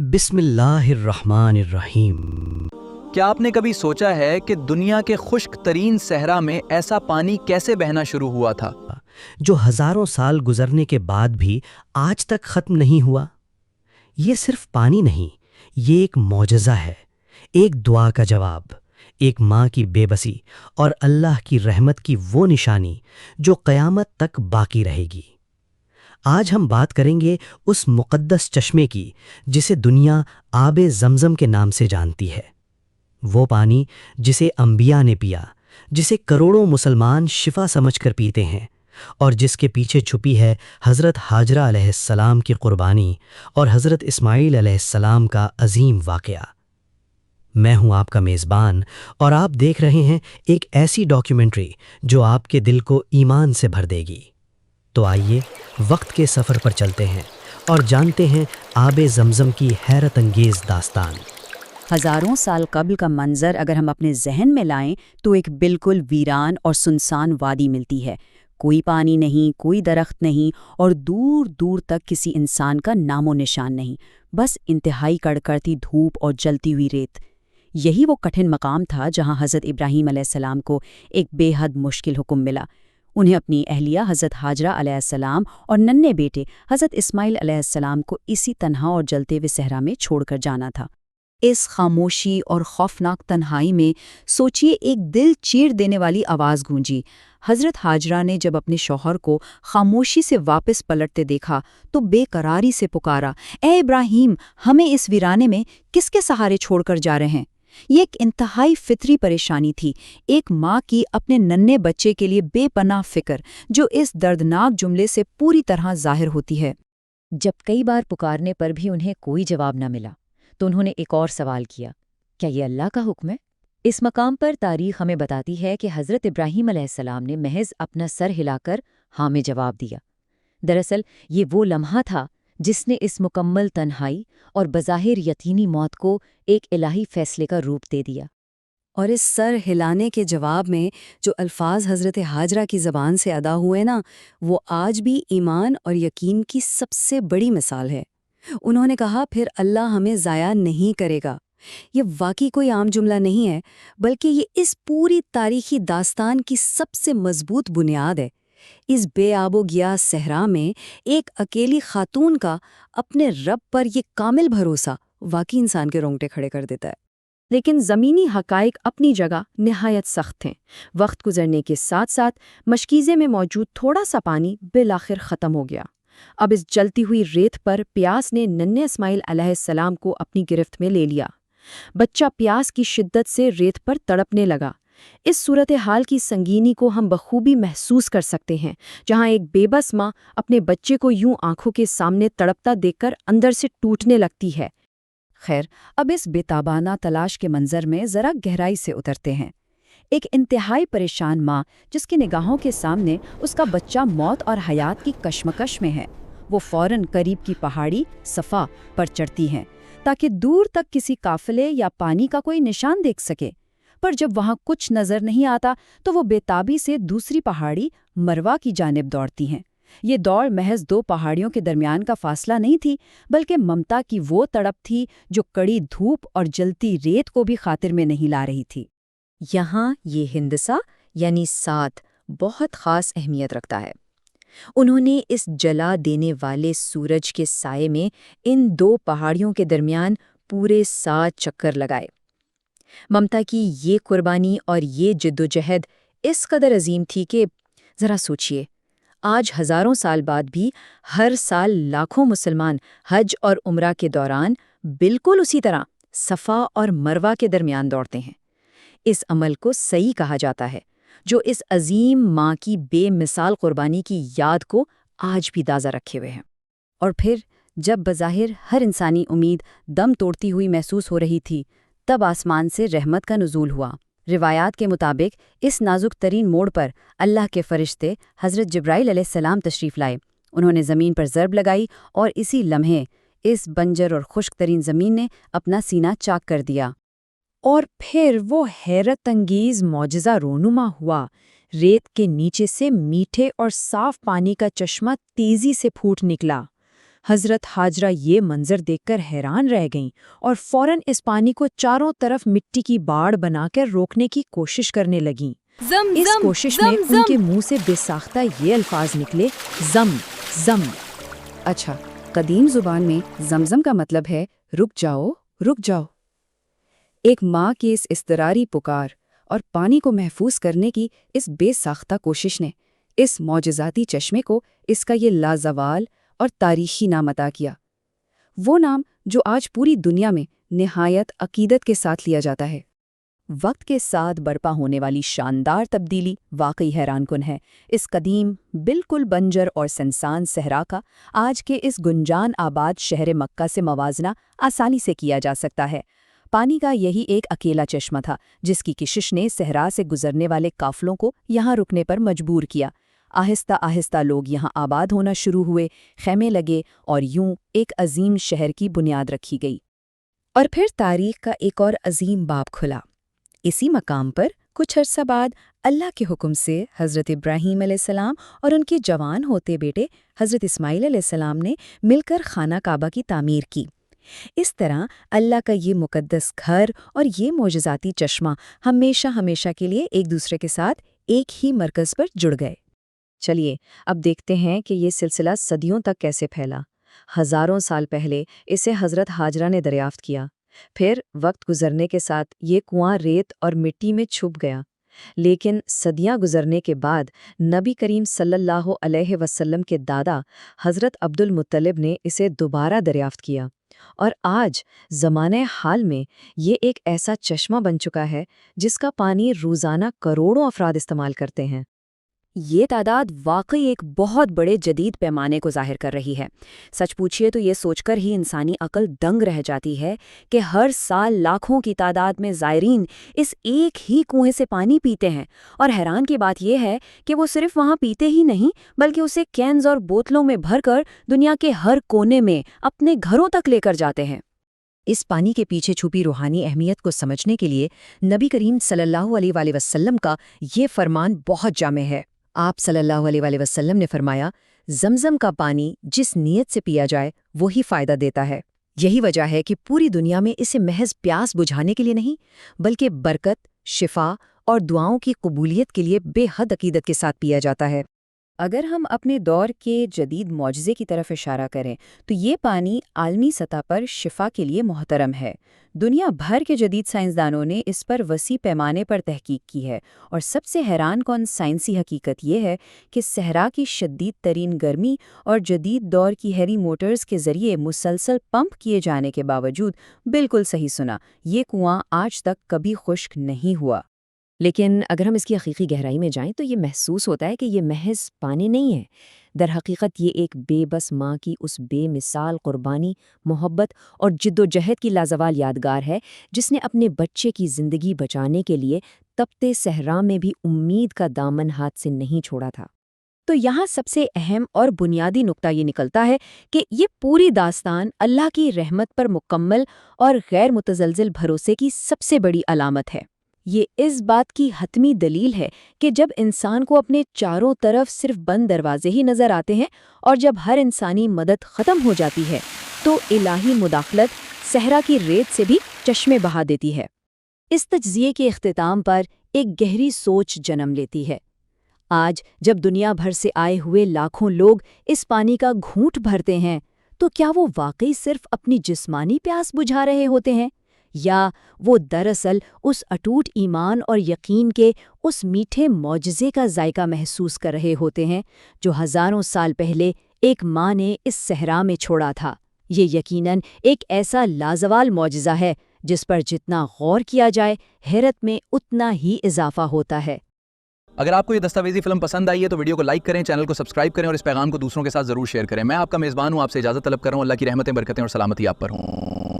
بسم اللہ الرحمن الرحیم۔ کیا آپ نے کبھی سوچا ہے کہ دنیا کے خشک ترین صحرا میں ایسا پانی کیسے بہنا شروع ہوا تھا؟ جو ہزاروں سال گزرنے کے بعد بھی آج تک ختم نہیں ہوا؟ یہ صرف پانی نہیں، یہ ایک معجزہ ہے، ایک دعا کا جواب، ایک ماں کی بے بسی اور اللہ کی رحمت کی وہ نشانی جو قیامت تک باقی رہے گی۔ آج ہم بات کریں گے اس مقدس چشمے کی جسے دنیا آب زمزم کے نام سے جانتی ہے، وہ پانی جسے انبیاء نے پیا، جسے کروڑوں مسلمان شفا سمجھ کر پیتے ہیں، اور جس کے پیچھے چھپی ہے حضرت ہاجرہ علیہ السلام کی قربانی اور حضرت اسماعیل علیہ السلام کا عظیم واقعہ۔ میں ہوں آپ کا میزبان، اور آپ دیکھ رہے ہیں ایک ایسی ڈاکیومنٹری جو آپ کے دل کو ایمان سے بھر دے گی۔ تو آئیے وقت کے سفر پر چلتے ہیں اور جانتے ہیں آب زمزم کی حیرت انگیز داستان۔ ہزاروں سال قبل کا منظر اگر ہم اپنے ذہن میں لائیں تو ایک بالکل ویران اور سنسان وادی ملتی ہے۔ کوئی پانی نہیں، کوئی درخت نہیں، اور دور دور تک کسی انسان کا نام و نشان نہیں، بس انتہائی کڑکڑتی دھوپ اور جلتی ہوئی ریت۔ یہی وہ کٹھن مقام تھا جہاں حضرت ابراہیم علیہ السلام کو ایک بے حد مشکل حکم ملا۔ انہیں اپنی اہلیہ حضرت ہاجرہ علیہ السلام اور ننھے بیٹے حضرت اسماعیل علیہ السلام کو اسی تنہا اور جلتے ہوئے صحرا میں چھوڑ کر جانا تھا۔ اس خاموشی اور خوفناک تنہائی میں سوچیے ایک دل چیر دینے والی آواز گونجی۔ حضرت ہاجرہ نے جب اپنے شوہر کو خاموشی سے واپس پلٹتے دیکھا تو بے قراری سے پکارا، اے ابراہیم، ہمیں اس ویرانے میں کس کے سہارے چھوڑ کر جا رہے ہیں؟ یہ ایک انتہائی فطری پریشانی تھی، ایک ماں کی اپنے ننھے بچے کے لیے بے پناہ فکر، جو اس دردناک جملے سے پوری طرح ظاہر ہوتی ہے۔ جب کئی بار پکارنے پر بھی انہیں کوئی جواب نہ ملا تو انہوں نے ایک اور سوال کیا، کیا یہ اللہ کا حکم ہے؟ اس مقام پر تاریخ ہمیں بتاتی ہے کہ حضرت ابراہیم علیہ السلام نے محض اپنا سر ہلا کر ہاں میں جواب دیا۔ دراصل یہ وہ لمحہ تھا جس نے اس مکمل تنہائی اور بظاہر یقینی موت کو ایک الہی فیصلے کا روپ دے دیا۔ اور اس سر ہلانے کے جواب میں جو الفاظ حضرت ہاجرہ کی زبان سے ادا ہوئے نا، وہ آج بھی ایمان اور یقین کی سب سے بڑی مثال ہے۔ انہوں نے کہا، پھر اللہ ہمیں ضائع نہیں کرے گا۔ یہ واقعی کوئی عام جملہ نہیں ہے، بلکہ یہ اس پوری تاریخی داستان کی سب سے مضبوط بنیاد ہے۔ اس بے آب و گیا صحرا میں ایک اکیلی خاتون کا اپنے رب پر یہ کامل بھروسہ واقعی انسان کے رونگٹے کھڑے کر دیتا ہے۔ لیکن زمینی حقائق اپنی جگہ نہایت سخت تھیں۔ وقت گزرنے کے ساتھ ساتھ مشکیزے میں موجود تھوڑا سا پانی بالآخر ختم ہو گیا۔ اب اس جلتی ہوئی ریت پر پیاس نے ننھے اسماعیل علیہ السلام کو اپنی گرفت میں لے لیا۔ بچہ پیاس کی شدت سے ریت پر تڑپنے لگا۔ اس صورتحال کی سنگینی کو ہم بخوبی محسوس کر سکتے ہیں، جہاں ایک بے بس ماں اپنے بچے کو یوں آنکھوں کے سامنے تڑپتا دیکھ کر اندر سے ٹوٹنے لگتی ہے۔ خیر، اب اس بےتابانہ تلاش کے منظر میں ذرا گہرائی سے اترتے ہیں۔ ایک انتہائی پریشان ماں جس کی نگاہوں کے سامنے اس کا بچہ موت اور حیات کی کشمکش میں ہے، وہ فوراً قریب کی پہاڑی صفا پر چڑھتی ہیں تاکہ دور تک کسی قافلے یا پانی کا کوئی نشان دیکھ سکے۔ پر جب وہاں کچھ نظر نہیں آتا تو وہ بےتابی سے دوسری پہاڑی مروا کی جانب دوڑتی ہیں۔ یہ دوڑ محض دو پہاڑیوں کے درمیان کا فاصلہ نہیں تھی، بلکہ ممتا کی وہ تڑپ تھی جو کڑی دھوپ اور جلتی ریت کو بھی خاطر میں نہیں لا رہی تھی۔ یہاں یہ ہندسہ یعنی ساتھ بہت خاص اہمیت رکھتا ہے۔ انہوں نے اس جلا دینے والے سورج کے سائے میں ان دو پہاڑیوں کے درمیان پورے 7 چکر لگائے۔ ممتا کی یہ قربانی اور یہ جدوجہد اس قدر عظیم تھی کہ ذرا سوچئے، آج ہزاروں سال بعد بھی ہر سال لاکھوں مسلمان حج اور عمرہ کے دوران بالکل اسی طرح صفا اور مروہ کے درمیان دوڑتے ہیں۔ اس عمل کو صحیح کہا جاتا ہے، جو اس عظیم ماں کی بے مثال قربانی کی یاد کو آج بھی تازہ رکھے ہوئے ہیں۔ اور پھر جب بظاہر ہر انسانی امید دم توڑتی ہوئی محسوس ہو رہی تھی، تب آسمان سے رحمت کا نزول ہوا۔ روایات کے مطابق اس نازک ترین موڑ پر اللہ کے فرشتے حضرت جبرائیل علیہ السلام تشریف لائے۔ انہوں نے زمین پر ضرب لگائی اور اسی لمحے اس بنجر اور خشک ترین زمین نے اپنا سینہ چاک کر دیا۔ اور پھر وہ حیرت انگیز معجزہ رونما ہوا۔ ریت کے نیچے سے میٹھے اور صاف پانی کا چشمہ تیزی سے پھوٹ نکلا۔ حضرت حاجرہ یہ منظر دیکھ کر حیران رہ گئیں اور فوراً اس پانی کو چاروں طرف مٹی کی باڑ بنا کر روکنے کی کوشش کرنے لگیں۔ اس کوشش میں ان کے منہ سے بے ساختہ یہ الفاظ نکلے، زم زم۔ اچھا، قدیم زبان میں زمزم کا مطلب ہے رک جاؤ، رک جاؤ۔ ایک ماں کی اس اضطراری پکار اور پانی کو محفوظ کرنے کی اس بے ساختہ کوشش نے اس معجزاتی چشمے کو اس کا یہ لازوال اور تاریخی نام عطا کیا، وہ نام جو آج پوری دنیا میں نہایت عقیدت کے ساتھ لیا جاتا ہے۔ وقت کے ساتھ برپا ہونے والی شاندار تبدیلی واقعی حیران کن ہے۔ اس قدیم، بالکل بنجر اور سنسان صحرا کا آج کے اس گنجان آباد شہر مکہ سے موازنہ آسانی سے کیا جا سکتا ہے۔ پانی کا یہی ایک اکیلا چشمہ تھا جس کی کشش نے صحرا سے گزرنے والے قافلوں کو یہاں رکنے پر مجبور کیا۔ آہستہ آہستہ لوگ یہاں آباد ہونا شروع ہوئے، خیمے لگے اور یوں ایک عظیم شہر کی بنیاد رکھی گئی۔ اور پھر تاریخ کا ایک اور عظیم باب کھلا۔ اسی مقام پر کچھ عرصہ بعد اللہ کے حکم سے حضرت ابراہیم علیہ السلام اور ان کے جوان ہوتے بیٹے حضرت اسماعیل علیہ السلام نے مل کر خانہ کعبہ کی تعمیر کی۔ اس طرح اللہ کا یہ مقدس گھر اور یہ معجزاتی چشمہ ہمیشہ ہمیشہ کے لیے ایک دوسرے کے ساتھ ایک ہی مرکز پر جڑ گئے۔ چلیے اب دیکھتے ہیں کہ یہ سلسلہ صدیوں تک کیسے پھیلا۔ ہزاروں سال پہلے اسے حضرت حاجرہ نے دریافت کیا، پھر وقت گزرنے کے ساتھ یہ کنواں ریت اور مٹی میں چھپ گیا، لیکن صدیاں گزرنے کے بعد نبی کریم صلی اللہ علیہ وسلم کے دادا حضرت عبد المطلب نے اسے دوبارہ دریافت کیا، اور آج زمانہ حال میں یہ ایک ایسا چشمہ بن چکا ہے جس کا پانی روزانہ کروڑوں افراد استعمال کرتے ہیں۔ یہ تعداد واقعی ایک بہت بڑے جدید پیمانے کو ظاہر کر رہی ہے۔ سچ پوچھئے تو یہ سوچ کر ہی انسانی عقل دنگ رہ جاتی ہے کہ ہر سال لاکھوں کی تعداد میں زائرین اس ایک ہی کنویں سے پانی پیتے ہیں، اور حیران کی بات یہ ہے کہ وہ صرف وہاں پیتے ہی نہیں بلکہ اسے کینز اور بوتلوں میں بھر کر دنیا کے ہر کونے میں اپنے گھروں تک لے کر جاتے ہیں۔ اس پانی کے پیچھے چھپی روحانی اہمیت کو سمجھنے کے لیے نبی کریم صلی اللہ علیہ وآلہ وسلم کا یہ فرمان بہت جامع ہے۔ آپ صلی اللہ علیہ وآلہ وسلم نے فرمایا، زمزم کا پانی جس نیت سے پیا جائے وہی فائدہ دیتا ہے۔ یہی وجہ ہے کہ پوری دنیا میں اسے محض پیاس بجھانے کے لیے نہیں بلکہ برکت، شفا اور دعاؤں کی قبولیت کے لیے بے حد عقیدت کے ساتھ پیا جاتا ہے۔ اگر ہم اپنے دور کے جدید معجزے کی طرف اشارہ کریں تو یہ پانی عالمی سطح پر شفا کے لیے محترم ہے۔ دنیا بھر کے جدید سائنسدانوں نے اس پر وسیع پیمانے پر تحقیق کی ہے، اور سب سے حیران کن سائنسی حقیقت یہ ہے کہ صحرا کی شدید ترین گرمی اور جدید دور کی ہیری موٹرز کے ذریعے مسلسل پمپ کیے جانے کے باوجود، بالکل صحیح سنا، یہ کنواں آج تک کبھی خشک نہیں ہوا۔ لیکن اگر ہم اس کی حقیقی گہرائی میں جائیں تو یہ محسوس ہوتا ہے کہ یہ محض پانی نہیں ہے، در حقیقت یہ ایک بے بس ماں کی اس بے مثال قربانی، محبت اور جد و جہد کی لازوال یادگار ہے جس نے اپنے بچے کی زندگی بچانے کے لیے تپتے صحرا میں بھی امید کا دامن ہاتھ سے نہیں چھوڑا تھا۔ تو یہاں سب سے اہم اور بنیادی نقطہ یہ نکلتا ہے کہ یہ پوری داستان اللہ کی رحمت پر مکمل اور غیر متزلزل بھروسے کی سب سے بڑی علامت ہے۔ یہ اس بات کی حتمی دلیل ہے کہ جب انسان کو اپنے چاروں طرف صرف بند دروازے ہی نظر آتے ہیں اور جب ہر انسانی مدد ختم ہو جاتی ہے تو الہی مداخلت صحرا کی ریت سے بھی چشمے بہا دیتی ہے۔ اس تجزیے کے اختتام پر ایک گہری سوچ جنم لیتی ہے۔ آج جب دنیا بھر سے آئے ہوئے لاکھوں لوگ اس پانی کا گھونٹ بھرتے ہیں تو کیا وہ واقعی صرف اپنی جسمانی پیاس بجھا رہے ہوتے ہیں، یا وہ دراصل اس اٹوٹ ایمان اور یقین کے اس میٹھے معجزے کا ذائقہ محسوس کر رہے ہوتے ہیں جو ہزاروں سال پہلے ایک ماں نے اس صحرا میں چھوڑا تھا؟ یہ یقیناً ایک ایسا لازوال معجزہ ہے جس پر جتنا غور کیا جائے حیرت میں اتنا ہی اضافہ ہوتا ہے۔ اگر آپ کو یہ دستاویزی فلم پسند آئی ہے تو ویڈیو کو لائک کریں، چینل کو سبسکرائب کریں اور اس پیغام کو دوسروں کے ساتھ ضرور شیئر کریں۔ میں آپ کا میزبان ہوں، آپ سے اجازت طلب کر رہا ہوں۔ اللہ کی رحمتیں، برکتیں اور سلامتی آپ پر ہوں۔